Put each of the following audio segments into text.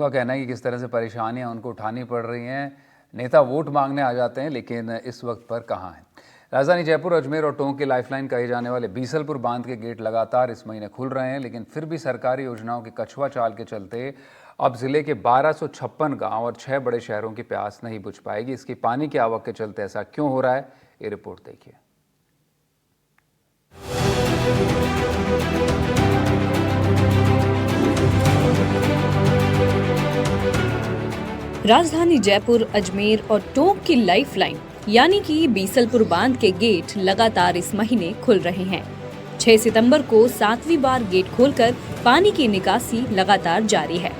का कहना है कि किस तरह से परेशानियां उनको उठानी पड़ रही हैं। नेता वोट मांगने आ जाते हैं, लेकिन इस वक्त पर कहां हैं। राजधानी जयपुर, अजमेर और टोंक की लाइफलाइन कहे जाने वाले बीसलपुर बांध के गेट लगातार इस महीने खुल रहे हैं, लेकिन फिर भी सरकारी योजनाओं के कछुआ चाल के चलते अब जिले के 1256 गांव और 6 बड़े शहरों की प्यास नहीं बुझ पाएगी। इसकी पानी की आवक के चलते ऐसा क्यों हो रहा है, ये रिपोर्ट देखिए। राजधानी जयपुर, अजमेर और टोंक की लाइफलाइन यानी कि बीसलपुर बांध के गेट लगातार इस महीने खुल रहे हैं। 6 सितंबर को 7वीं बार गेट खोलकर पानी की निकासी लगातार जारी है।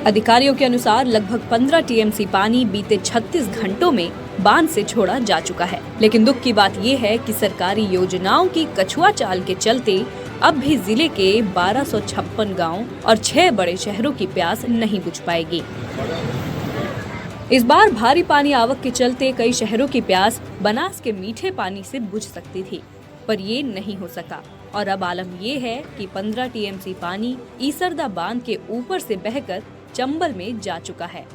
अधिकारियों के अनुसार लगभग 15 टीएमसी पानी बीते 36 घंटों में बांध से छोड़ा जा चुका है। लेकिन दुख की बात ये है कि सरकारी योजनाओं की कछुआ चाल के चलते अब भी जिले के 1256 गांव और 6 बड़े शहरों की प्यास नहीं बुझ पाएगी। इस बार भारी पानी आवक के चलते कई शहरों की प्यास बनास के मीठे पानी से बुझ सकती थी, पर ये नहीं हो सका और अब आलम ये है कि 15 टीएमसी पानी ईसरदा बांध के ऊपर से बहकर चंबल में जा चुका है।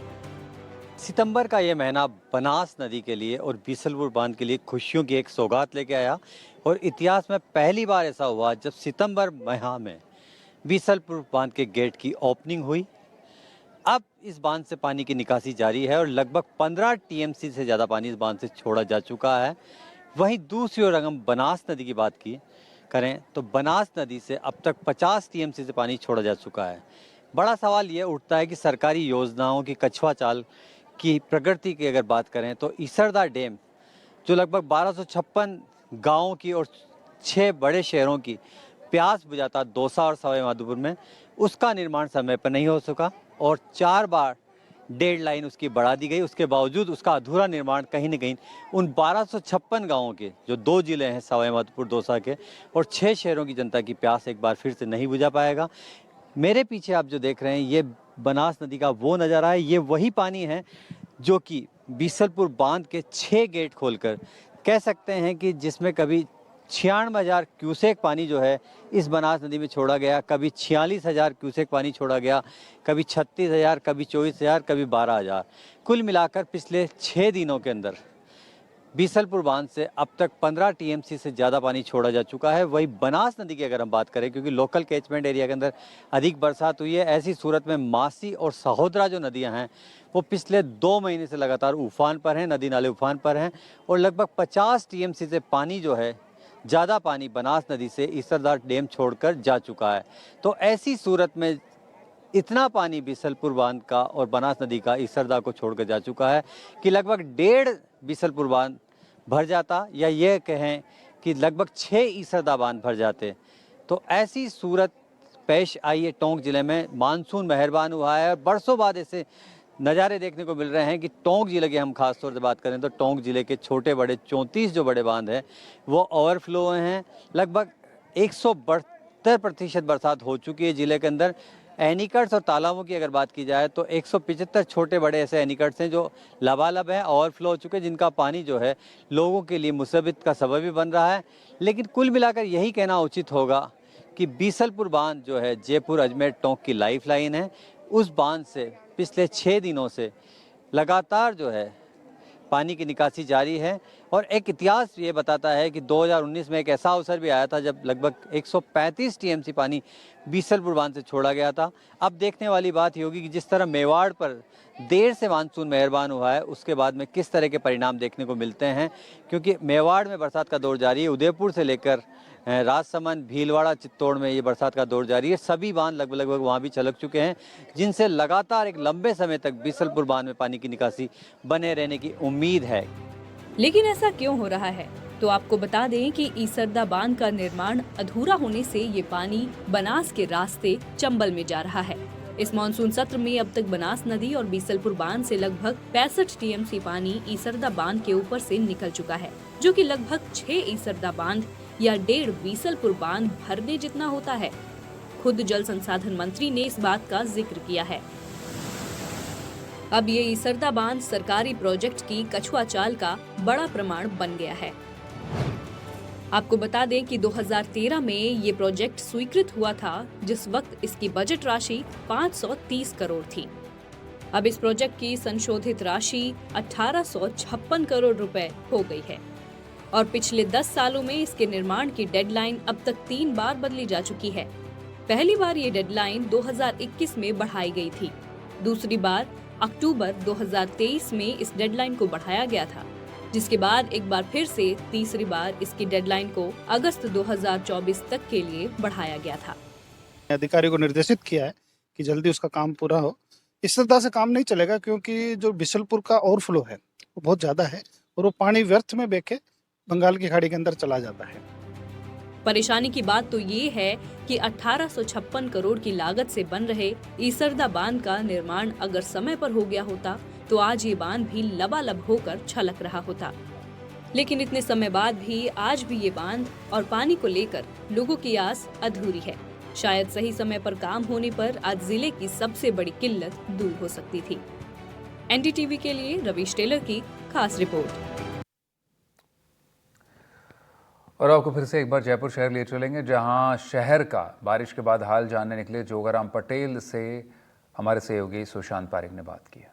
सितंबर का ये महीना बनास नदी के लिए और बीसलपुर बांध के लिए खुशियों की एक सौगात लेके आया और इतिहास में पहली बार ऐसा हुआ जब सितंबर माह में बीसलपुर बांध के गेट की ओपनिंग हुई। अब इस बांध से पानी की निकासी जारी है और लगभग 15 टीएमसी से ज़्यादा पानी इस बांध से छोड़ा जा चुका है। वहीं दूसरी ओर अगर हम बनास नदी की बात करें तो बनास नदी से अब तक 50 टीएमसी से पानी छोड़ा जा चुका है। बड़ा सवाल ये उठता है कि सरकारी योजनाओं की कछुआ चाल की प्रगति की अगर बात करें तो ईसरदा डैम जो लगभग 1256 गाँवों की और 6 बड़े शहरों की प्यास बुझाता दौसा और सवाई माधोपुर में, उसका निर्माण समय पर नहीं हो सका और 4 बार डेडलाइन उसकी बढ़ा दी गई। उसके बावजूद उसका अधूरा निर्माण कहीं न कहीं उन 1256 गाँवों के जो 2 जिले हैं सवाई माधोपुर दौसा के और 6 शहरों की जनता की प्यास एक बार फिर से नहीं बुझा पाएगा। मेरे पीछे आप जो देख रहे हैं ये बनास नदी का वो नज़ारा है। ये वही पानी है जो कि बीसलपुर बांध के 6 गेट खोलकर कह सकते हैं कि जिसमें कभी 96,000 क्यूसेक पानी जो है इस बनास नदी में छोड़ा गया, कभी 46,000 क्यूसेक पानी छोड़ा गया, कभी 36,000, कभी 24,000, कभी 12,000। कुल मिलाकर पिछले 6 दिनों के अंदर बीसलपुर बांध से अब तक 15 टीएमसी से ज़्यादा पानी छोड़ा जा चुका है। वही बनास नदी की अगर हम बात करें, क्योंकि लोकल कैचमेंट एरिया के अंदर अधिक बरसात हुई है, ऐसी सूरत में मासी और सहोदरा जो नदियां हैं वो पिछले 2 महीने से लगातार उफान पर हैं, नदी नाले उफान पर हैं और लगभग 50 टीएमसी से पानी जो है ज़्यादा पानी बनास नदी से ईसरदा डैम छोड़कर जा चुका है। तो ऐसी सूरत में इतना पानी बीसलपुर बांध का और बनास नदी का ईसरदा को छोड़कर जा चुका है कि लगभग 1.5 बीसलपुर बांध भर जाता, या ये कहें कि लगभग 6 ईसरदा बांध भर जाते। तो ऐसी सूरत पेश आई है टोंक जिले में। मानसून मेहरबान हुआ है और बरसों बाद ऐसे नज़ारे देखने को मिल रहे हैं कि टोंक जिले की हम खास तौर से बात करें तो टोंक जिले के छोटे बड़े 34 जो बड़े बांध हैं वो ओवरफ्लो हैं। लगभग 172% बरसात हो चुकी है जिले के अंदर। एनीकट्स और तालाबों की अगर बात की जाए तो 175 छोटे बड़े ऐसे एनीकट्स हैं जो लबालब हैं, ओवरफ्लो हो चुके हैं, जिनका पानी जो है लोगों के लिए मुसीबत का सबब भी बन रहा है। लेकिन कुल मिलाकर यही कहना उचित होगा कि बीसलपुर बांध जो है जयपुर अजमेर टोंक की लाइफलाइन है। उस बांध से पिछले 6 दिनों से लगातार जो है पानी की निकासी जारी है और एक इतिहास ये बताता है कि 2019 में एक ऐसा अवसर भी आया था जब लगभग 135 टीएमसी पानी बीसलपुर बांध से छोड़ा गया था। अब देखने वाली बात ये होगी कि जिस तरह मेवाड़ पर देर से मानसून मेहरबान हुआ है उसके बाद में किस तरह के परिणाम देखने को मिलते हैं, क्योंकि मेवाड़ में बरसात का दौर जारी है। उदयपुर से लेकर राजसमंद, भीलवाड़ा, चित्तौड़ में ये बरसात का दौर जारी है। सभी बांध लगभग वहाँ भी छलक चुके हैं, जिनसे लगातार एक लंबे समय तक बीसलपुर बांध में पानी की निकासी बने रहने की उम्मीद है। लेकिन ऐसा क्यों हो रहा है? तो आपको बता दें कि ईसरदा बांध का निर्माण अधूरा होने से ये पानी बनास के रास्ते चंबल में जा रहा है। इस मानसून सत्र में अब तक बनास नदी और बीसलपुर बांध से लगभग 65 टीएमसी पानी ईसरदा बांध के ऊपर से निकल चुका है, जो कि लगभग 6 ईसरदा बांध या 1.5 बीसलपुर बांध भरने जितना होता है। खुद जल संसाधन मंत्री ने इस बात का जिक्र किया है। अब ये ईसरदा बांध सरकारी प्रोजेक्ट की कछुआ चाल का बड़ा प्रमाण बन गया है। आपको बता दें कि 2013 में ये प्रोजेक्ट स्वीकृत हुआ था, जिस वक्त इसकी बजट राशि 530 करोड़ थी। अब इस प्रोजेक्ट की संशोधित राशि 1856 करोड़ रुपए हो गई है और पिछले 10 सालों में इसके निर्माण की डेडलाइन अब तक 3 बार बदली जा चुकी है। पहली बार ये डेडलाइन 2021 में बढ़ाई गई थी। दूसरी बार अक्टूबर 2023 में इस डेडलाइन को बढ़ाया गया था, जिसके बाद एक बार फिर से तीसरी बार इसकी डेडलाइन को अगस्त 2024 तक के लिए बढ़ाया गया था। अधिकारी को निर्देशित किया है कि जल्दी उसका काम पूरा हो। इस तरह से काम नहीं चलेगा क्योंकि जो बिशलपुर का ओवरफ्लो है वो बहुत ज़्यादा है और वो पानी व्यर्थ में बह के बंगाल की खाड़ी के अंदर चला जाता है। परेशानी की बात तो ये है कि 1856 करोड़ की लागत से बन रहे ईसरदा बांध का निर्माण अगर समय पर हो गया होता तो आज ये बांध भी लबालब होकर छलक रहा होता। लेकिन इतने समय बाद भी आज भी ये बांध और पानी को लेकर लोगों की आस अधूरी है। शायद सही समय पर काम होने पर आज जिले की सबसे बड़ी किल्लत दूर हो सकती थी। एनडीटीवी के लिए रवीश टेलर की खास रिपोर्ट। और आपको फिर से एक बार जयपुर शहर लिए चलेंगे, जहां शहर का बारिश के बाद हाल जानने निकले जोगाराम पटेल से हमारे सहयोगी सुशांत पारिक ने बात की है।